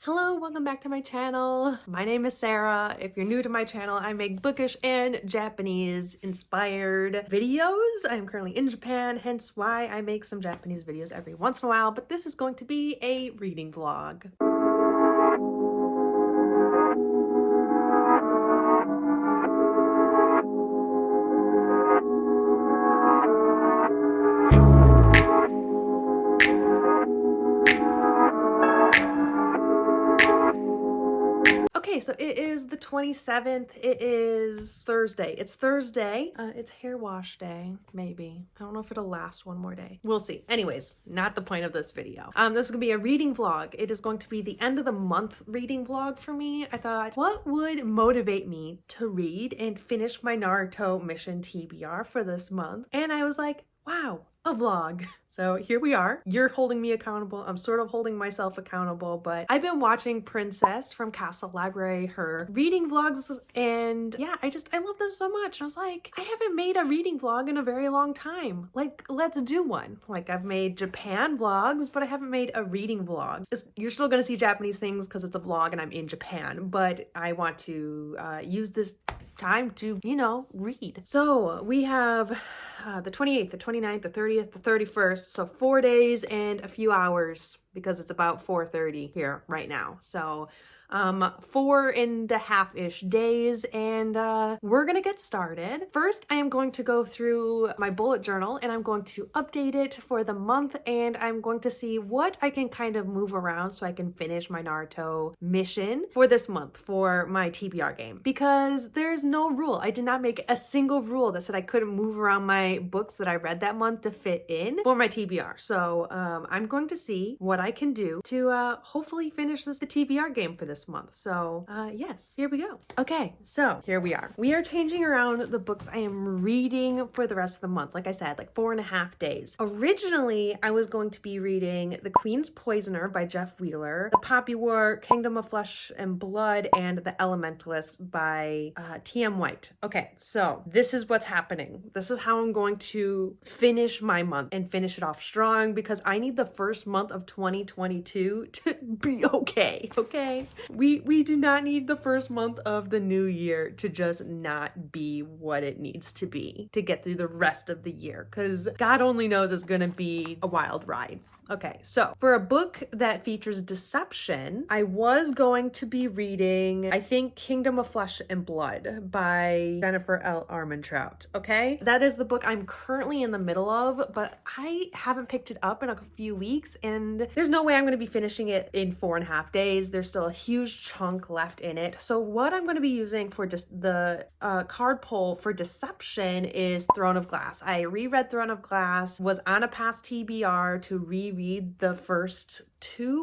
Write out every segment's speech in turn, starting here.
Hello, welcome back to my channel. My name is Sarah. If you're new to my channel, I make bookish and Japanese inspired videos. I'm currently in Japan, hence why I make some Japanese videos every once in a while, but this is going to be a reading vlog. Okay, so it is the 27th. It is Thursday. It's Thursday. It's hair wash day, maybe. I don't know if it'll last one more day. We'll see. Anyways, not the point of this video. This is gonna be a reading vlog. It is going to be the end of the month reading vlog for me. I thought, what would motivate me to read and finish my Naruto mission TBR for this month? And I was like, wow, a vlog. So here we are. You're holding me accountable. I'm sort of holding myself accountable, but I've been watching Princess from Castle Library, her reading vlogs, and yeah, I love them so much. I was like, I haven't made a reading vlog in a very long time. Like, let's do one. Like, I've made Japan vlogs, but I haven't made a reading vlog. You're still gonna see Japanese things because it's a vlog and I'm in Japan, but I want to use this time to, read. So we have the 28th, the 29th, the 30th, the 31st. So 4 days and a few hours because it's about 4:30 here right now. So 4.5-ish days, and we're gonna get started. First, I am going to go through my bullet journal and I'm going to update it for the month, and I'm going to see what I can kind of move around so I can finish my Naruto mission for this month for my TBR game, because there's no rule. I did not make a single rule that said I couldn't move around my books that I read that month to fit in for my TBR. So I'm going to see what I can do to hopefully finish the TBR game for this month. So yes, here we go. Okay, so here we are. We are changing around the books I am reading for the rest of the month. Like I said, like 4.5 days. Originally, I was going to be reading The Queen's Poisoner by Jeff Wheeler, The Poppy War, Kingdom of Flesh and Blood, and The Elementalist by T.M. White. Okay, so this is what's happening. This is how I'm going to finish my month and finish it off strong, because I need the first month of 2022 to be okay, okay? We do not need the first month of the new year to just not be what it needs to be to get through the rest of the year, because God only knows it's gonna be a wild ride. Okay, so for a book that features deception, I was going to be reading, I think, Kingdom of Flesh and Blood by Jennifer L. Armentrout, okay? That is the book I'm currently in the middle of, but I haven't picked it up in a few weeks, and there's no way I'm going to be finishing it in 4.5 days. There's still a huge chunk left in it. So what I'm going to be using for just the card pull for deception is Throne of Glass. I reread Throne of Glass, was on a past TBR to reread the first three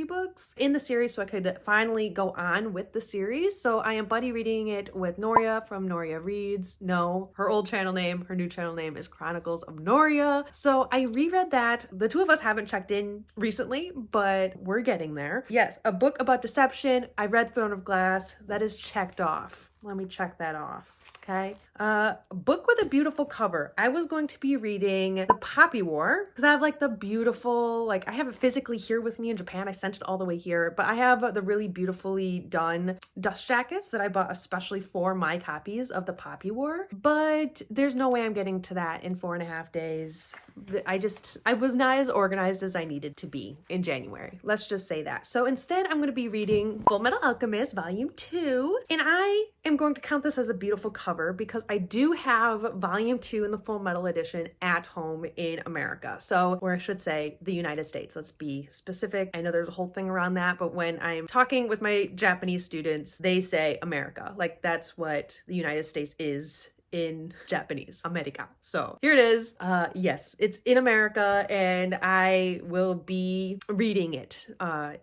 books in the series so I could finally go on with the series. So I am buddy reading it with Noria from Noria Reads. No, her old channel name, her new channel name is Chronicles of Noria. So I reread that. The two of us haven't checked in recently, but we're getting there. Yes, a book about deception. I read Throne of Glass. That is checked off. Let me check that off. Okay. A book with a beautiful cover. I was going to be reading The Poppy War because I have like the beautiful, like I have it physically here with me in Japan. I sent it all the way here, but I have the really beautifully done dust jackets that I bought especially for my copies of The Poppy War. But there's no way I'm getting to that in 4.5 days. I was not as organized as I needed to be in January. Let's just say that. So instead, I'm going to be reading Fullmetal Alchemist Volume 2, and I am going to count this as a beautiful cover because I do have Volume 2 in the Full Metal Edition at home in America. So, or I should say the United States. Let's be specific. I know there's a whole thing around that, but when I'm talking with my Japanese students, they say America. Like that's what the United States is in Japanese, America. So here it is. Yes, it's in America, and I will be reading it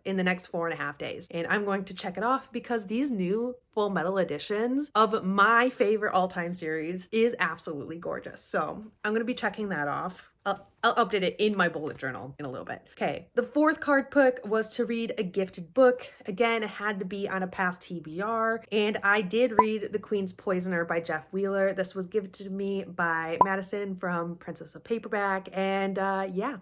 in the next 4.5 days. And I'm going to check it off because these new Full Metal editions of my favorite all-time series is absolutely gorgeous. So I'm going to be checking that off. I'll update it in my bullet journal in a little bit. Okay, the fourth card pick was to read a gifted book. Again, it had to be on a past TBR, and I did read The Queen's Poisoner by Jeff Wheeler. This was gifted to me by Madison from Princess of Paperback, and yeah,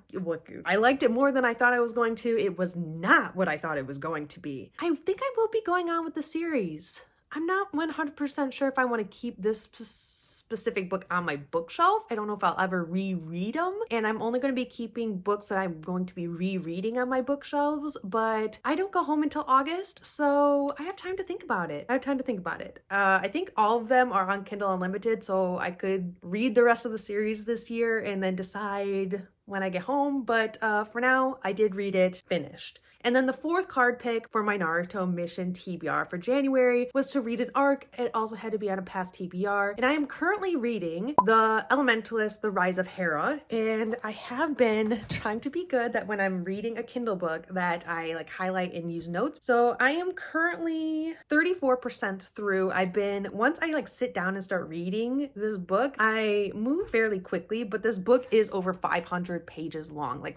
I liked it more than I thought I was going to. It was not what I thought it was going to be. I think I will be going on with the series. I'm not 100% sure if I want to keep this specific book on my bookshelf. I don't know if I'll ever reread them, and I'm only going to be keeping books that I'm going to be rereading on my bookshelves, but I don't go home until August, so I have time to think about it. I think all of them are on Kindle Unlimited, so I could read the rest of the series this year and then decide when I get home, but for now, I did read it finished. And then the fourth card pick for my Naruto mission TBR for January was to read an arc. It also had to be on a past TBR. And I am currently reading The Elementalist, The Rise of Hara. And I have been trying to be good that when I'm reading a Kindle book that I like highlight and use notes. So I am currently 34% through. Once I like sit down and start reading this book, I move fairly quickly, but this book is over 500 pages long,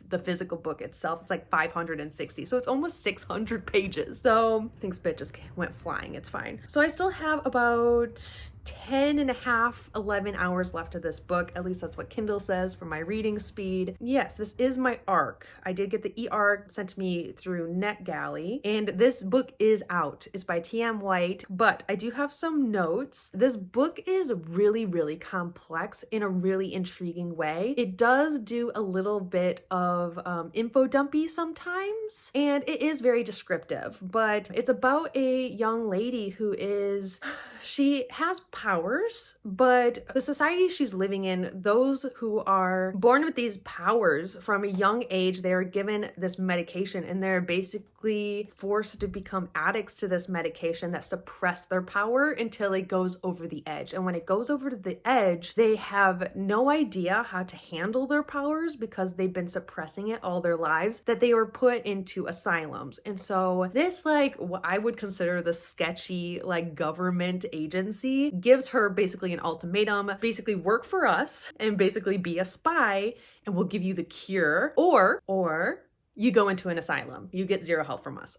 the physical book itself. It's like 560, so it's almost 600 pages. So I think spit just went flying. It's fine. So I still have about 10 and a half, 11 hours left of this book. At least that's what Kindle says for my reading speed. Yes, this is my ARC. I did get the e-ARC sent to me through NetGalley, and this book is out. It's by T.M. White, but I do have some notes. This book is really, really complex in a really intriguing way. It does do a little bit of info dumpy sometimes, and it is very descriptive, but it's about a young lady who she has powers, but the society she's living in, those who are born with these powers from a young age, they are given this medication and they're basically forced to become addicts to this medication that suppress their power until it goes over the edge. And when it goes over to the edge, they have no idea how to handle their powers because they've been suppressing it all their lives, that they were put into asylums. And so this, like, what I would consider the sketchy, like, government agency gives her basically an ultimatum, basically work for us and basically be a spy and we'll give you the cure, or you go into an asylum. You get zero help from us.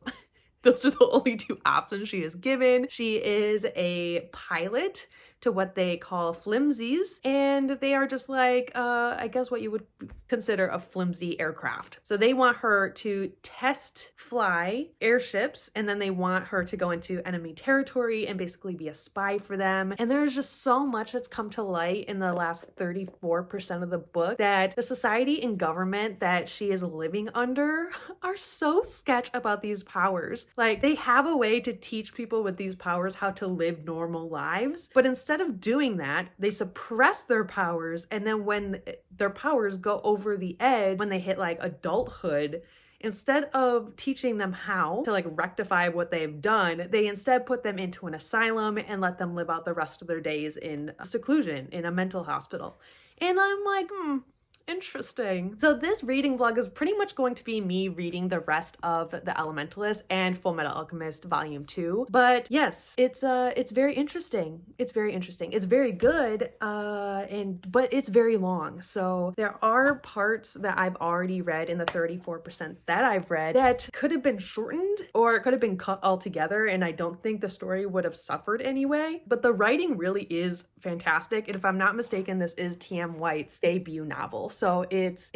Those are the only two options she is given. She is a pilot to what they call flimsies, and they are just like, I guess what you would consider a flimsy aircraft. So they want her to test fly airships, and then they want her to go into enemy territory and basically be a spy for them. And there's just so much that's come to light in the last 34% of the book that the society and government that she is living under are so sketch about these powers. Like, they have a way to teach people with these powers how to live normal lives, but instead of doing that, they suppress their powers, and then when their powers go over the edge, when they hit like adulthood, instead of teaching them how to like rectify what they've done, they instead put them into an asylum and let them live out the rest of their days in seclusion in a mental hospital. And I'm like, interesting. So this reading vlog is pretty much going to be me reading the rest of The Elementalist and Fullmetal Alchemist Volume 2. But yes, it's very interesting. It's very interesting. It's very good, but it's very long. So there are parts that I've already read in the 34% that I've read that could have been shortened or it could have been cut altogether, and I don't think the story would have suffered anyway. But the writing really is fantastic, and if I'm not mistaken, this is T.M. White's debut novel. So it's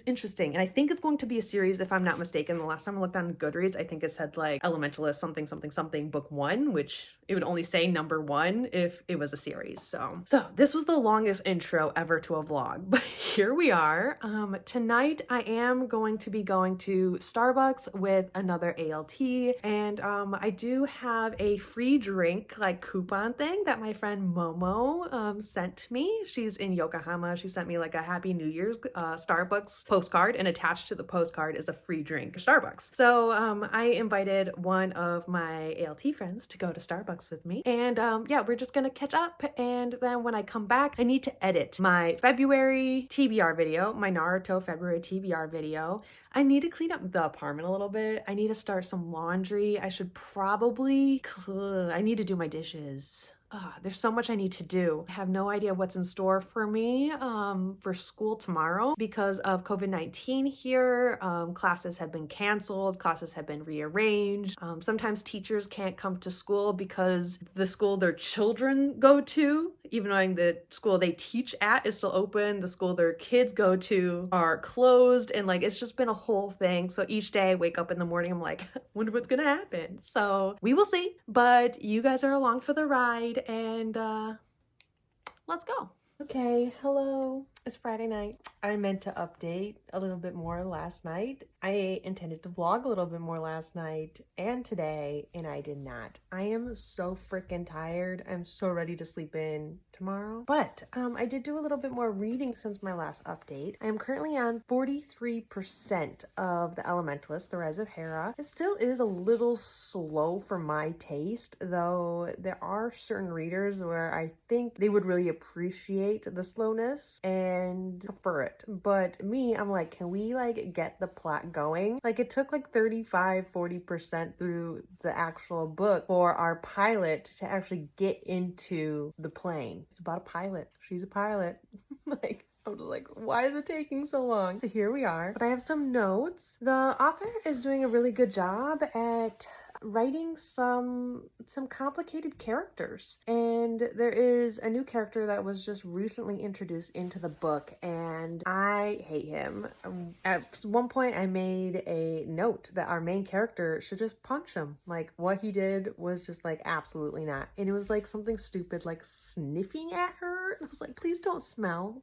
interesting, and I think it's going to be a series if I'm not mistaken. The last time I looked on Goodreads, I think it said like Elementalist something something something book 1, which it would only say number 1 if it was a series. So this was the longest intro ever to a vlog, but here we are. Tonight I am going to be going to Starbucks with another ALT, and I do have a free drink like coupon thing that my friend Momo sent me. She's in Yokohama. She sent me like a Happy New Year's Starbucks postcard, and attached to the postcard is a free drink at Starbucks. So I invited one of my ALT friends to go to Starbucks with me, and yeah, we're just gonna catch up, and then when I come back, I need to edit my February TBR video, my Naruto February TBR video. I need to clean up the apartment a little bit. I need to start some laundry. I need to do my dishes. there's so much I need to do. I have no idea what's in store for me for school tomorrow because of COVID-19 here. Classes have been canceled, classes have been rearranged. Sometimes teachers can't come to school because the school their children go to, even though the school they teach at is still open, the school their kids go to are closed, and like it's just been a whole thing. So each day I wake up in the morning, I'm like, wonder what's gonna happen. So we will see, but you guys are along for the ride, and let's go. Okay, hello. It's Friday night. I meant to update a little bit more last night. I intended to vlog a little bit more last night and today, and I did not. I am so freaking tired. I'm so ready to sleep in tomorrow. But I did do a little bit more reading since my last update. I am currently on 43% of the Elementalist, The Rise of Hara. It still is a little slow for my taste, though there are certain readers where I think they would really appreciate the slowness and prefer it. But me, I'm like, can we like get the plot going? Like it took like 35-40% through the actual book for our pilot to actually get into the plane. It's about a pilot. She's a pilot. Like, I'm just like, why is it taking so long? So here we are. But I have some notes. The author is doing a really good job at writing some complicated characters, and there is a new character that was just recently introduced into the book, and I hate him. At one point I made a note that our main character should just punch him. Like what he did was just like absolutely not, and it was like something stupid like sniffing at her. I was like, please don't smell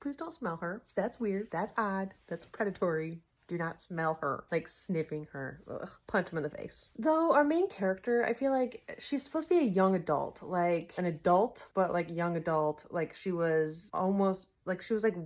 her. That's weird, that's odd, that's predatory. Do not smell her. Like sniffing her. Ugh. Punch him in the face. Though our main character, I feel like she's supposed to be a young adult. Like an adult, but like young adult. Like she was almost, like she was like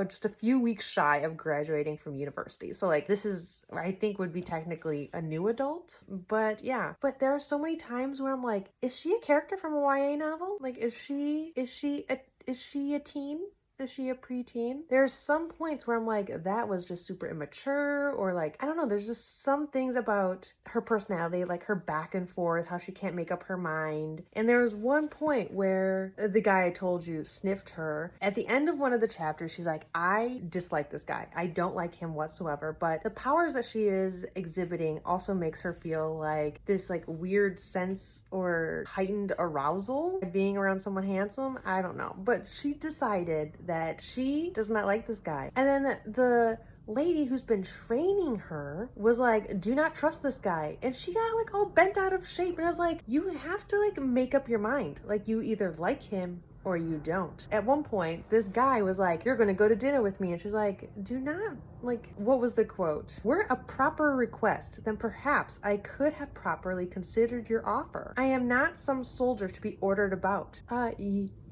just a few weeks shy of graduating from university. So like this is, I think would be technically a new adult. But yeah. But there are so many times where I'm like, is she a character from a YA novel? Like is she a teen? Is she a preteen? There's some points where I'm like, that was just super immature, or like, I don't know, there's just some things about her personality, like her back and forth, how she can't make up her mind. And there was one point where the guy I told you sniffed her. At the end of one of the chapters, she's like, I dislike this guy. I don't like him whatsoever. But the powers that she is exhibiting also makes her feel like this like weird sense or heightened arousal being around someone handsome. I don't know. But she decided that she does not like this guy. And then the lady who's been training her was like, do not trust this guy. And she got like all bent out of shape. And I was like, you have to like make up your mind. Like you either like him or you don't. At one point, this guy was like, you're gonna go to dinner with me. And she's like, do not, like, what was the quote? Were a proper request, then perhaps I could have properly considered your offer. I am not some soldier to be ordered about.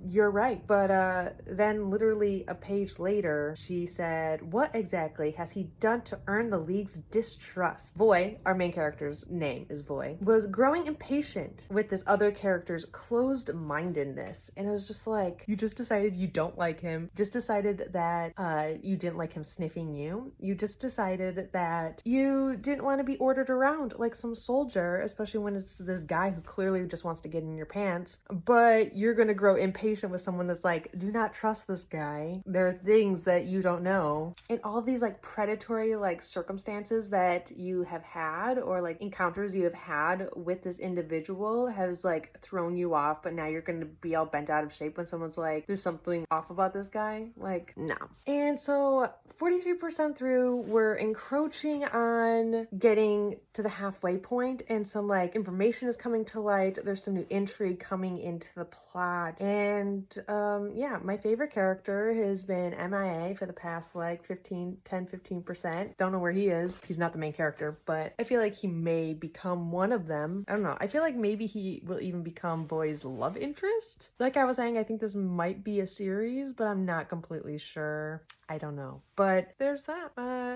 You're right. But then literally a page later, she said, what exactly has he done to earn the League's distrust? Voy, our main character's name is Voy, was growing impatient with this other character's closed-mindedness. And it was just like, you just decided you don't like him. Just decided that you didn't like him sniffing you. You just decided that you didn't want to be ordered around like some soldier, especially when it's this guy who clearly just wants to get in your pants. But you're going to grow impatient with someone that's like, do not trust this guy. There are things that you don't know. And all of these like predatory like circumstances that you have had, or like encounters you have had with this individual, has like thrown you off, but now you're going to be all bent out of shape when someone's like, there's something off about this guy. Like, no. And so 43% through, we're encroaching on getting to the halfway point, and some like information is coming to light. There's some new intrigue coming into the plot, and yeah, my favorite character has been MIA for the past like 10-15%. Don't know where he is. He's not the main character, but I feel like he may become one of them. I don't know. I feel like maybe he will even become Voy's love interest. Like I was saying, I think this might be a series, but I'm not completely sure. I don't know. But there's that.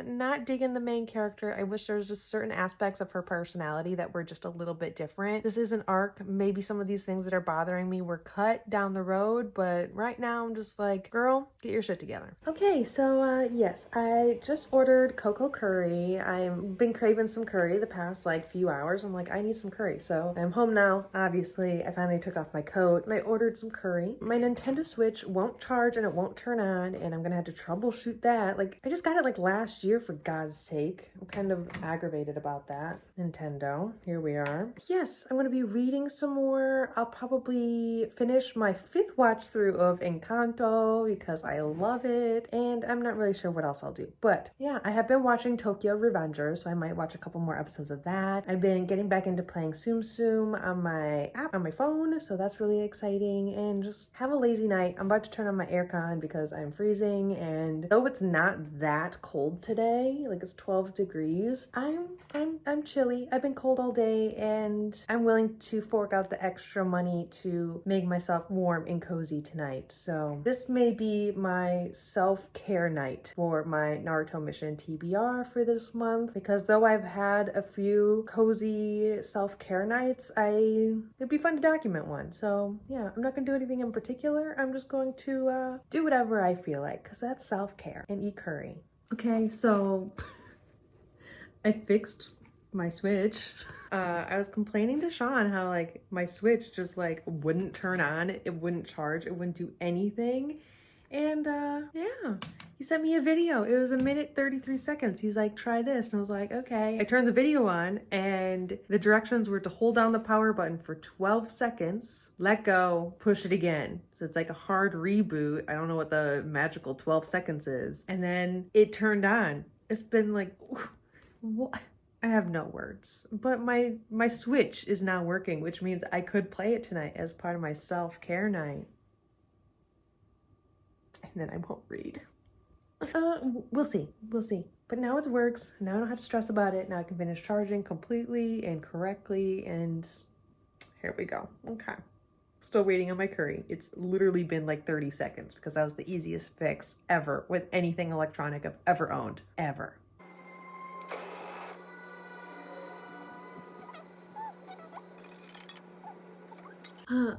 Not digging the main character. I wish there was just certain aspects of her personality that were just a little bit different. This is an arc. Maybe some of these things that are bothering me were cut down the road, but right now I'm just like, girl, get your shit together. Okay, so yes, I just ordered cocoa curry. I've been craving some curry the past like few hours. I'm like, I need some curry. So I'm home now. Obviously, I finally took off my coat and I ordered some curry. My Nintendo Switch won't charge and it won't turn on, and I'm gonna have to troubleshoot that. Like, I just got it like last year, for God's sake. I'm kind of aggravated about that. Nintendo, here we are. Yes, I'm gonna be reading some more. I'll probably finish my 5th watch through of Encanto because I love it, and I'm not really sure what else I'll do. But yeah, I have been watching Tokyo Revenger, so I might watch a couple more episodes of that. I've been getting back into playing Tsum Tsum on my app on my phone, so that's really exciting. And just have a lazy night. I'm about to turn on my aircon because I'm freezing, and though it's not that cold today, like it's 12 degrees, I'm chilly. I've been cold all day, and I'm willing to fork out the extra money to make myself warm and cozy tonight. So this may be my self-care night for my Naruto mission TBR for this month, because though I've had a few cozy self-care nights, it'd be fun to document one. So yeah, I'm not gonna do anything in particular. I'm just going to do whatever I feel like, because that's self-care, and eat curry. Okay, so I fixed my Switch. I was complaining to Sean how like my Switch just like wouldn't turn on, it wouldn't charge, it wouldn't do anything. And yeah, he sent me a video. It was 1:33. He's like, try this. And I was like, okay. I turned the video on, and the directions were to hold down the power button for 12 seconds, let go, push it again. So it's like a hard reboot. I don't know what the magical 12 seconds is. And then it turned on. It's been like, what? I have no words, but my Switch is now working, which means I could play it tonight as part of my self-care night. And then I won't read. We'll see. But now it works. Now I don't have to stress about it. Now I can finish charging completely and correctly, and here we go. Okay. Still waiting on my curry. It's literally been like 30 seconds because that was the easiest fix ever with anything electronic I've ever owned. Ever.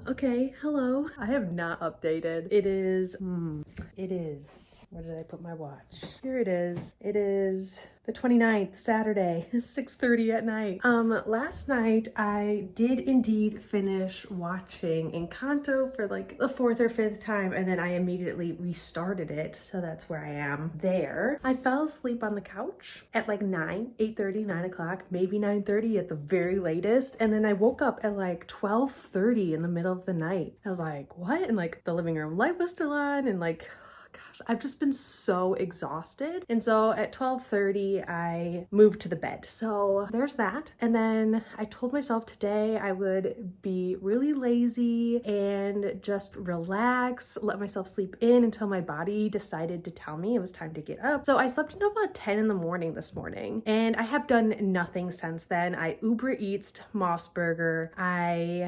Okay, hello. I have not updated. It is, where did I put my watch? Here it is. It is the 29th, Saturday, 6:30 at night. Last night I did indeed finish watching Encanto for like the 4th or 5th time, and then I immediately restarted it, so that's where I am there. I fell asleep on the couch at like 8:30, 9 o'clock, maybe 9:30 at the very latest, and then I woke up at like 12:30 in the middle of the night. I was like, what? And like the living room light was still on, and like, gosh, I've just been so exhausted. And so at 12:30, I moved to the bed. So there's that. And then I told myself today I would be really lazy and just relax, let myself sleep in until my body decided to tell me it was time to get up. So I slept until about 10 in the morning this morning, and I have done nothing since then. I Uber Eats Moss Burger.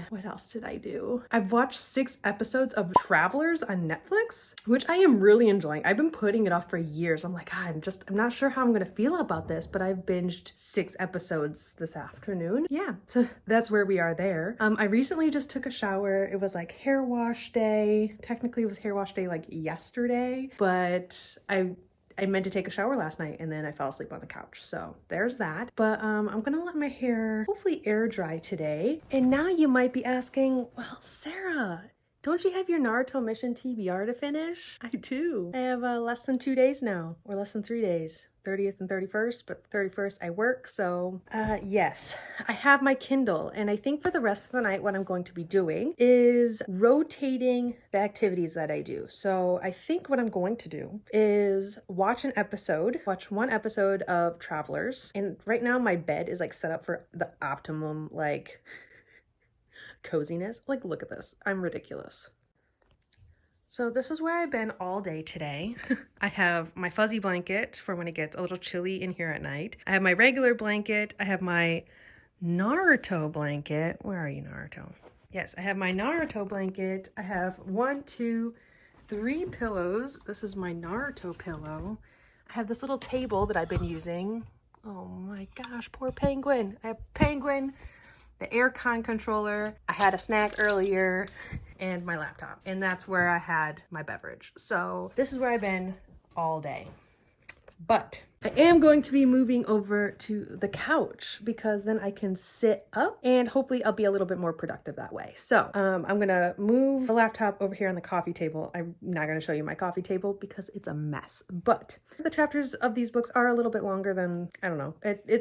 What else did I do? I've watched 6 episodes of Travelers on Netflix, which I am really enjoying. I've been putting it off for years. I'm like, I'm not sure how I'm gonna feel about this, but I've binged 6 episodes this afternoon. Yeah, so that's where we are there. I recently just took a shower. It was like hair wash day. Technically it was hair wash day like yesterday, but I meant to take a shower last night and then I fell asleep on the couch. So there's that. But I'm gonna let my hair hopefully air dry today. And now you might be asking, well, Sarah, don't you have your Naruto mission TBR to finish? I do. I have less than 2 days now, or less than 3 days. 30th and 31st, but the 31st I work, so yes. I have my Kindle, and I think for the rest of the night what I'm going to be doing is rotating the activities that I do. So I think what I'm going to do is watch one episode of Travelers, and right now my bed is like set up for the optimum like coziness. Like, look at this. I'm ridiculous. So this is where I've been all day today. I have my fuzzy blanket for when it gets a little chilly in here at night. I have my regular blanket. I have my Naruto blanket. Where are you, Naruto? Yes, I have my Naruto blanket. I have 1, 2, 3 pillows. This is my Naruto pillow. I have this little table that I've been using. Oh my gosh, poor Penguin. I have Penguin, the aircon controller. I had a snack earlier, and my laptop. And that's where I had my beverage. So this is where I've been all day. But I am going to be moving over to the couch because then I can sit up and hopefully I'll be a little bit more productive that way. So I'm gonna move the laptop over here on the coffee table. I'm not gonna show you my coffee table because it's a mess, but the chapters of these books are a little bit longer than, I don't know,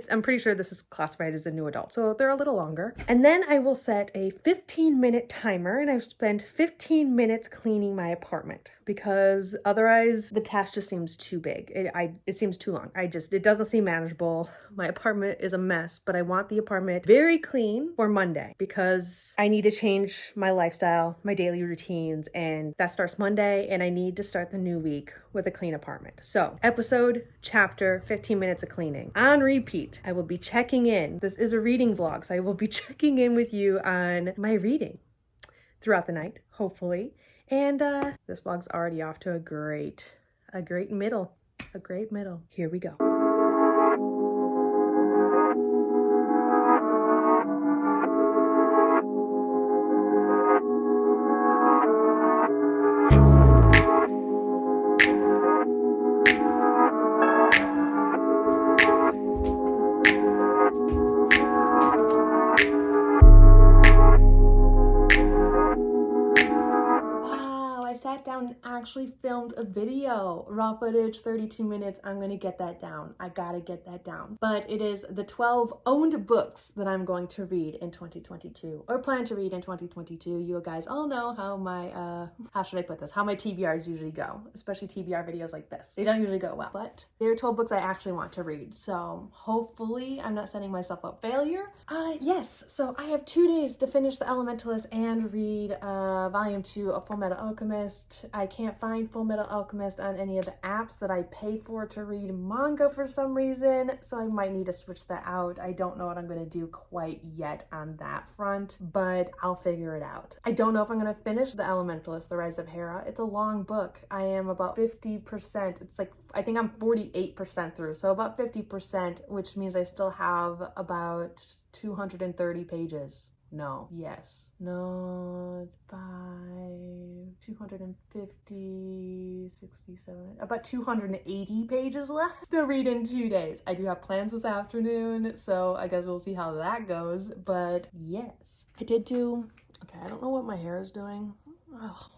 I'm pretty sure this is classified as a new adult, so they're a little longer. And then I will set a 15-minute timer and I've spent 15 minutes cleaning my apartment because otherwise the task just seems too big. It seems too long. It doesn't seem manageable. My apartment is a mess, but I want the apartment very clean for Monday because I need to change my lifestyle, my daily routines, and that starts Monday, and I need to start the new week with a clean apartment. So episode, chapter, 15 minutes of cleaning on repeat. I will be checking in. This is a reading vlog, so I will be checking in with you on my reading throughout the night, hopefully. And this vlog's already off to a great middle. A great middle. Here we go. Sat down and actually filmed a video. Raw footage, 32 minutes. I'm gonna get that down. I gotta get that down. But it is the 12 owned books that I'm going to read in 2022, or plan to read in 2022. You guys all know how my, how should I put this? How my TBRs usually go, especially TBR videos like this. They don't usually go well, but there are 12 books I actually want to read. So hopefully I'm not setting myself up failure. Yes, so I have 2 days to finish The Elementalist and read volume 2 of Fullmetal Alchemist. I can't find Fullmetal Alchemist on any of the apps that I pay for to read manga for some reason, so I might need to switch that out. I don't know what I'm going to do quite yet on that front, but I'll figure it out. I don't know if I'm going to finish The Elementalist, The Rise of Hara. It's a long book. I am about 50%. It's like, I think I'm 48% through, so about 50%, which means I still have about 230 pages. No, yes, no, 5, 250, 67, about 280 pages left to read in 2 days. I do have plans this afternoon, so I guess we'll see how that goes, but yes. I don't know what my hair is doing. Ugh.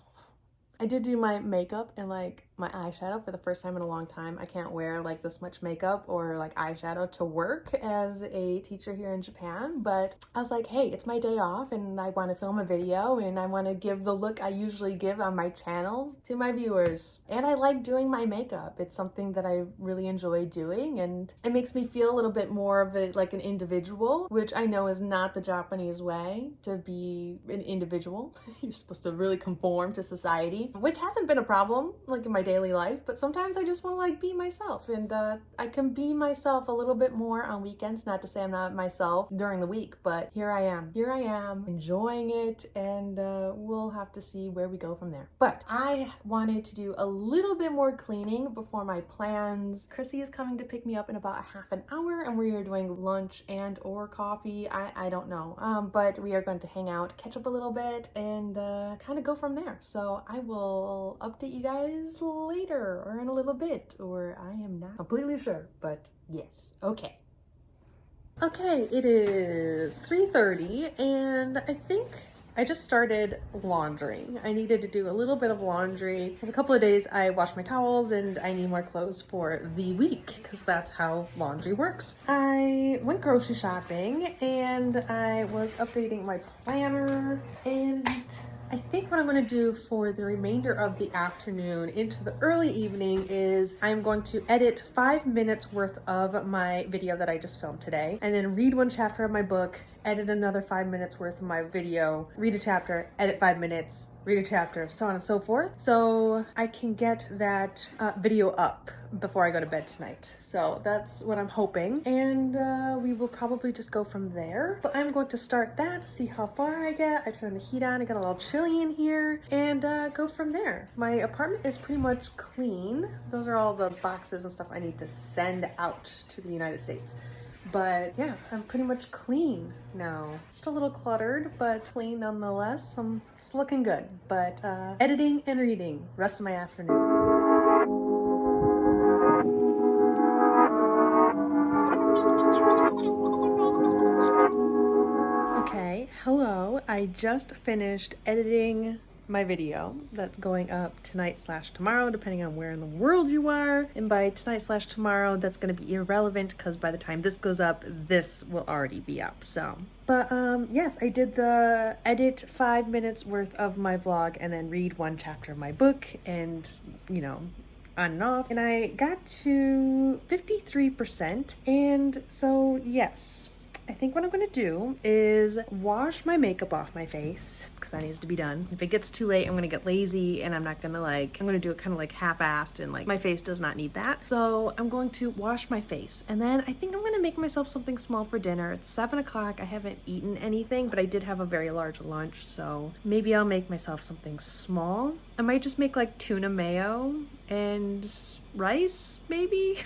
I did do my makeup and like my eyeshadow for the first time in a long time. I can't wear like this much makeup or like eyeshadow to work as a teacher here in Japan, but I was like, hey, it's my day off and I want to film a video and I want to give the look I usually give on my channel to my viewers. And I like doing my makeup. It's something that I really enjoy doing and it makes me feel a little bit more of a, like an individual, which I know is not the Japanese way to be an individual. You're supposed to really conform to society, which hasn't been a problem like in my daily life, but sometimes I just want to like be myself, and I can be myself a little bit more on weekends. Not to say I'm not myself during the week, but here I am enjoying it, and we'll have to see where we go from there. But I wanted to do a little bit more cleaning before my plans. Chrissy is coming to pick me up in about a half an hour, and we are doing lunch and or coffee. I don't know, but we are going to hang out, catch up a little bit, and kind of go from there. So I will update you guys later or in a little bit, or I am not completely sure, but yes. Okay, it is 3:30 and I think I just started laundering. I needed to do a little bit of laundry. In a couple of days I washed my towels and I need more clothes for the week because that's how laundry works. I went grocery shopping and I was updating my planner, and I think what I'm going to do for the remainder of the afternoon into the early evening is I'm going to edit 5 minutes worth of my video that I just filmed today, and then read 1 chapter of my book, edit another 5 minutes worth of my video, read a chapter, edit 5 minutes, read a chapter, so on and so forth, so I can get that video up before I go to bed tonight. So that's what I'm hoping, and we will probably just go from there. But I'm going to start that, see how far I get. I turn the heat on, I got a little chilly in here, and go from there. My apartment is pretty much clean. Those are all the boxes and stuff I need to send out to the United States. But yeah, I'm pretty much clean now. Just a little cluttered, but clean nonetheless. It's looking good. But editing and reading, rest of my afternoon. Okay, hello. I just finished editing my video that's going up tonight/tomorrow, depending on where in the world you are. And by tonight/tomorrow, that's going to be irrelevant because by the time this goes up, this will already be up. So, but yes, I did the edit 5 minutes worth of my vlog and then read one chapter of my book and, you know, on and off. And I got to 53%. And so, yes. I think what I'm gonna do is wash my makeup off my face because that needs to be done. If it gets too late, I'm gonna get lazy and I'm not gonna I'm gonna do it kind of like half-assed and like my face does not need that. So I'm going to wash my face and then I think I'm gonna make myself something small for dinner. It's 7 o'clock. I haven't eaten anything, but I did have a very large lunch. So maybe I'll make myself something small. I might just make like tuna mayo and rice, maybe?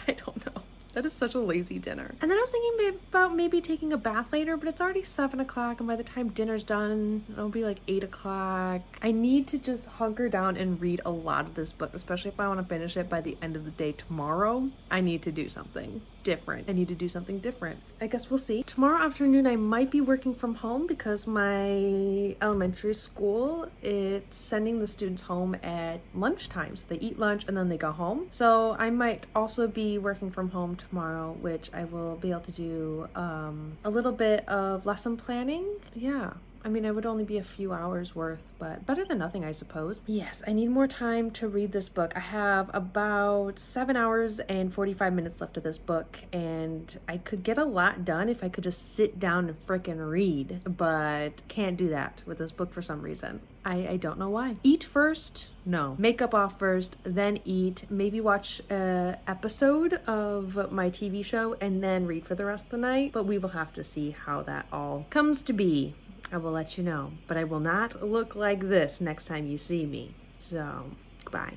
I don't know. That is such a lazy dinner. And then I was thinking about maybe taking a bath later, but it's already 7 o'clock and by the time dinner's done, it'll be like 8 o'clock. I need to just hunker down and read a lot of this book, especially if I want to finish it by the end of the day tomorrow. I need to do something different. I need to do something different. I guess we'll see. Tomorrow afternoon, I might be working from home because my elementary school, it's sending the students home at lunchtime. So they eat lunch and then they go home. So I might also be working from home tomorrow, which I will be able to do a little bit of lesson planning. Yeah. I mean, it would only be a few hours worth, but better than nothing, I suppose. Yes, I need more time to read this book. I have about 7 hours and 45 minutes left of this book, and I could get a lot done if I could just sit down and frickin' read, but can't do that with this book for some reason. I don't know why. Eat first? No. Makeup off first, then eat. Maybe watch an episode of my TV show and then read for the rest of the night, but we will have to see how that all comes to be. I will let you know, but I will not look like this next time you see me. So, goodbye.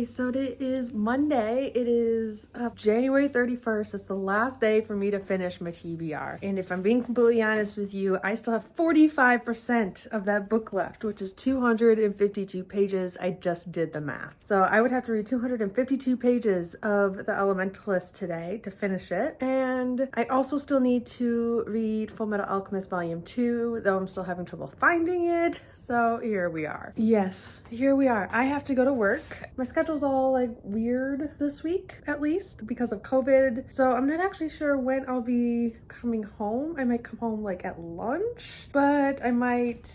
So it is Monday. It is January 31st. It's the last day for me to finish my TBR. And if I'm being completely honest with you, I still have 45% of that book left, which is 252 pages. I just did the math. So I would have to read 252 pages of The Elementalist today to finish it. And I also still need to read Fullmetal Alchemist Volume 2, though I'm still having trouble finding it. So here we are. Yes, here we are. I have to go to work. My schedule's all like weird this week, at least because of COVID. So I'm not actually sure when I'll be coming home. I might come home like at lunch, but I might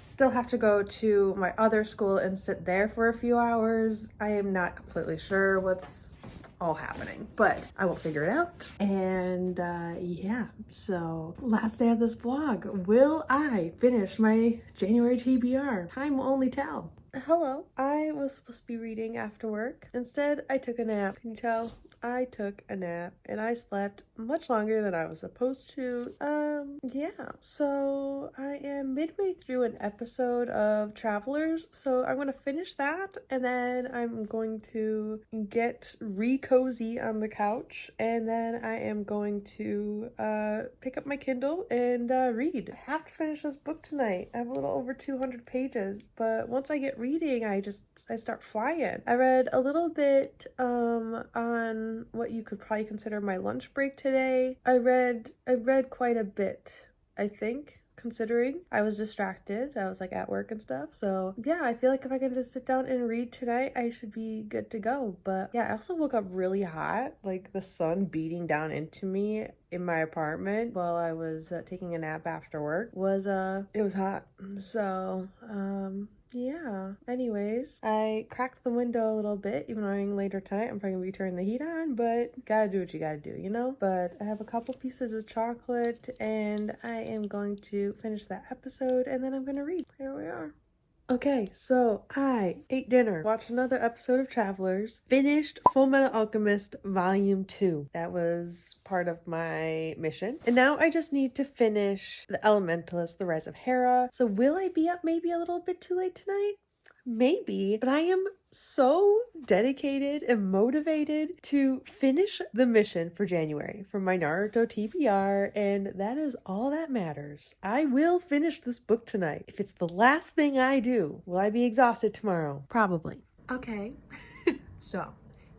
still have to go to my other school and sit there for a few hours. I am not completely sure what's all happening, but I will figure it out. And yeah, so last day of this vlog. Will I finish my January TBR? Time will only tell. Hello. I was supposed to be reading after work. Instead, I took a nap. Can you tell? I took a nap and I slept much longer than I was supposed to. Yeah, so I am midway through an episode of Travelers, so I'm gonna finish that and then I'm going to get cozy on the couch and then I am going to pick up my Kindle and read. I have to finish this book tonight. I have a little over 200 pages, but once I get reading, I start flying. I read a little bit on what you could probably consider my lunch break today. I read quite a bit, I think, considering I was distracted. I was like at work and stuff. So yeah, I feel like if I can just sit down and read tonight, I should be good to go. But yeah, I also woke up really hot, like the sun beating down into me in my apartment while I was taking a nap after work was it was hot. So yeah, anyways, I cracked the window a little bit, even though later tonight I'm probably gonna be turning the heat on, but gotta do what you gotta do, you know? But I have a couple pieces of chocolate and I am going to finish that episode and then I'm gonna read. Here we are. Okay, so I ate dinner, watched another episode of Travelers, finished Fullmetal Alchemist Volume 2. That was part of my mission. And now I just need to finish The Elementalist, The Rise of Hara. So will I be up maybe a little bit too late tonight? Maybe, but I am so dedicated and motivated to finish the mission for January for my Naruto TBR, and that is all that matters. I will finish this book tonight. If it's the last thing I do, will I be exhausted tomorrow? Probably. Okay, so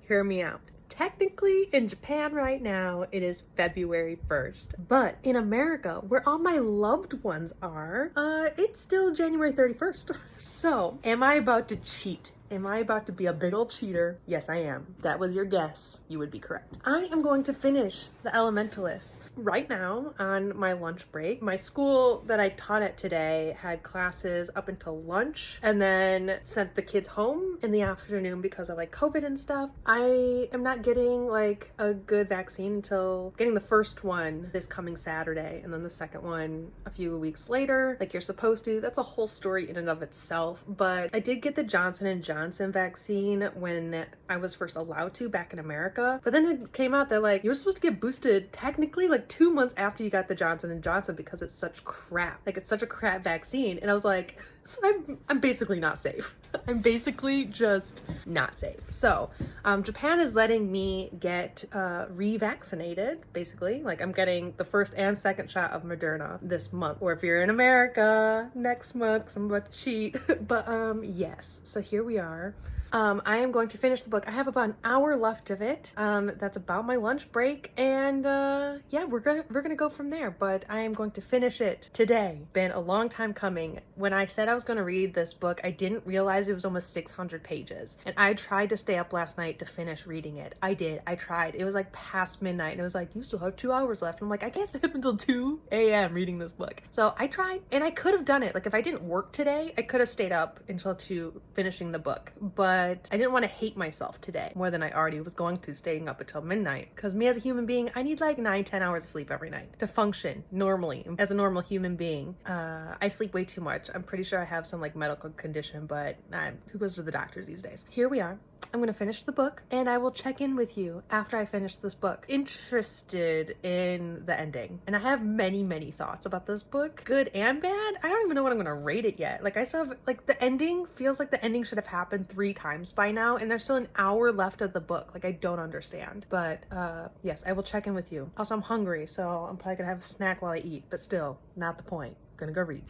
hear me out. Technically, in Japan right now, it is February 1st. But in America, where all my loved ones are, it's still January 31st. So, am I about to cheat? Am I about to be a big old cheater? Yes, I am. That was your guess. You would be correct. I am going to finish The Elementalist right now on my lunch break. My school that I taught at today had classes up until lunch and then sent the kids home in the afternoon because of like COVID and stuff. I am not getting like a good vaccine until getting the first one this coming Saturday and then the second one a few weeks later, like you're supposed to. That's a whole story in and of itself. But I did get the Johnson & Johnson vaccine when I was first allowed to back in America. But then it came out that like you were supposed to get boosted technically like 2 months after you got the Johnson & Johnson because it's such crap. Like it's such a crap vaccine. And I was like, so I'm basically not safe. I'm basically just not safe. So Japan is letting me get revaccinated, basically. Like I'm getting the first and second shot of Moderna this month. Or if you're in America, next month, 'cause I'm about to cheat. But yes, so here we are. I am going to finish the book. I have about an hour left of it. That's about my lunch break, and yeah, we're gonna go from there. But I am going to finish it today. Been a long time coming. When I said I was going to read this book, I didn't realize it was almost 600 pages, and I tried to stay up last night to finish reading it. I did. I tried. It was like past midnight, and it was like, you still have 2 hours left. And I'm like, I can't stay up until 2 a.m. reading this book. So I tried, and I could have done it. Like if I didn't work today, I could have stayed up until 2 finishing the book, but I didn't want to hate myself today more than I already was going to, staying up until midnight. Because me as a human being, I need like 9-10 hours of sleep every night to function normally as a normal human being. I sleep way too much. I'm pretty sure I have some like medical condition, but who goes to the doctors these days? Here we are. I'm gonna finish the book and I will check in with you after I finish this book. Interested in the ending. And I have many thoughts about this book, good and bad. I don't even know what I'm gonna rate it yet. Like I still have, like the ending feels like the ending should have happened 3 times by now and there's still an hour left of the book. Like I don't understand. But yes, I will check in with you. Also, I'm hungry, so I'm probably gonna have a snack while I eat, but still, not the point. I'm gonna go read.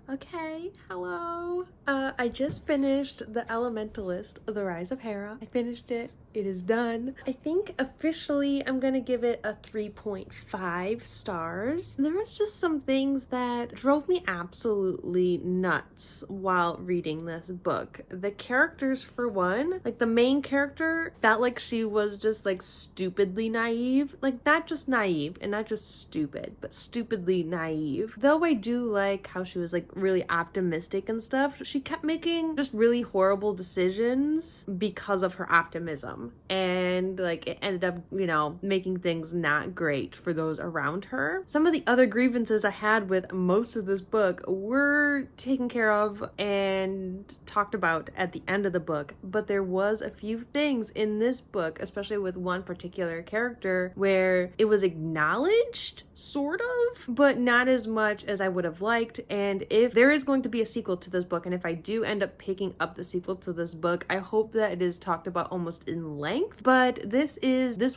Okay, hello. I just finished The Elementalist, The Rise of Hara. I finished it. It is done. I think officially I'm gonna give it a 3.5 stars. There was just some things that drove me absolutely nuts while reading this book. The characters, for one, like the main character felt like she was just like stupidly naive. Like not just naive and not just stupid, but stupidly naive. Though I do like how she was like really optimistic and stuff, she kept making just really horrible decisions because of her optimism. And like it ended up, you know, making things not great for those around her. Some of the other grievances I had with most of this book were taken care of and talked about at the end of the book, but there was a few things in this book, especially with one particular character, where it was acknowledged, sort of, but not as much as I would have liked. And if there is going to be a sequel to this book, and if I do end up picking up the sequel to this book, I hope that it is talked about almost in length. But this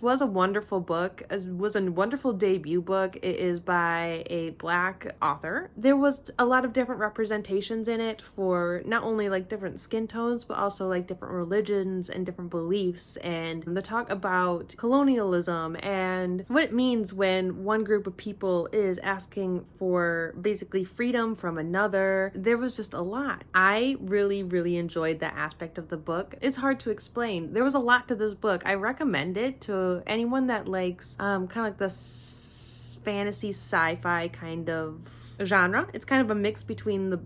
was a wonderful book. It was a wonderful debut book. It is by a Black author. There was a lot of different representations in it for not only like different skin tones, but also like different religions and different beliefs, and the talk about colonialism and what it means when one group of people is asking for basically freedom from another. There was just a lot. I really enjoyed that aspect of the book. It's hard to explain. There was a lot to this book. I recommend it to anyone that likes kind of like this fantasy sci-fi kind of genre. It's kind of a mix between the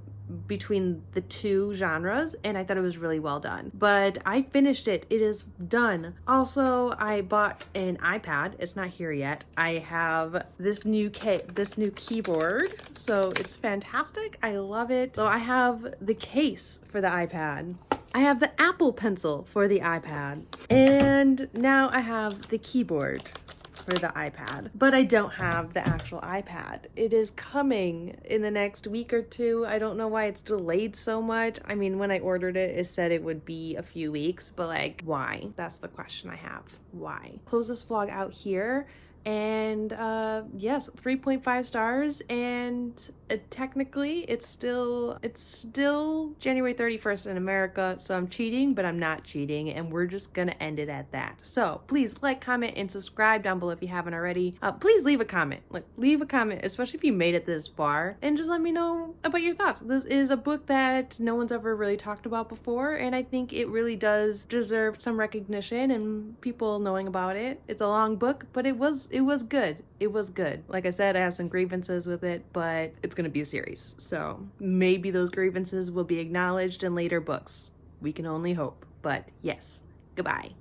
between the two genres, and I thought it was really well done. But I finished it. It is done. Also, I bought an iPad. It's not here yet. I have this new keyboard, so it's fantastic. I love it. So I have the case for the iPad. I have the Apple Pencil for the iPad. And now I have the keyboard for the iPad, but I don't have the actual iPad. It is coming in the next week or two. I don't know why it's delayed so much. I mean, when I ordered it, it said it would be a few weeks, but like, why? That's the question I have. Why? Close this vlog out here. And yes, 3.5 stars, and technically it's still January 31st in America, so I'm cheating, but I'm not cheating, and we're just gonna end it at that. So please like, comment, and subscribe down below if you haven't already. Please leave a comment, especially if you made it this far, and just let me know about your thoughts. This is a book that no one's ever really talked about before, and I think it really does deserve some recognition and people knowing about it. It's a long book, but it was good. It was good. Like I said, I have some grievances with it, but it's gonna be a series, so maybe those grievances will be acknowledged in later books. We can only hope. But yes, goodbye.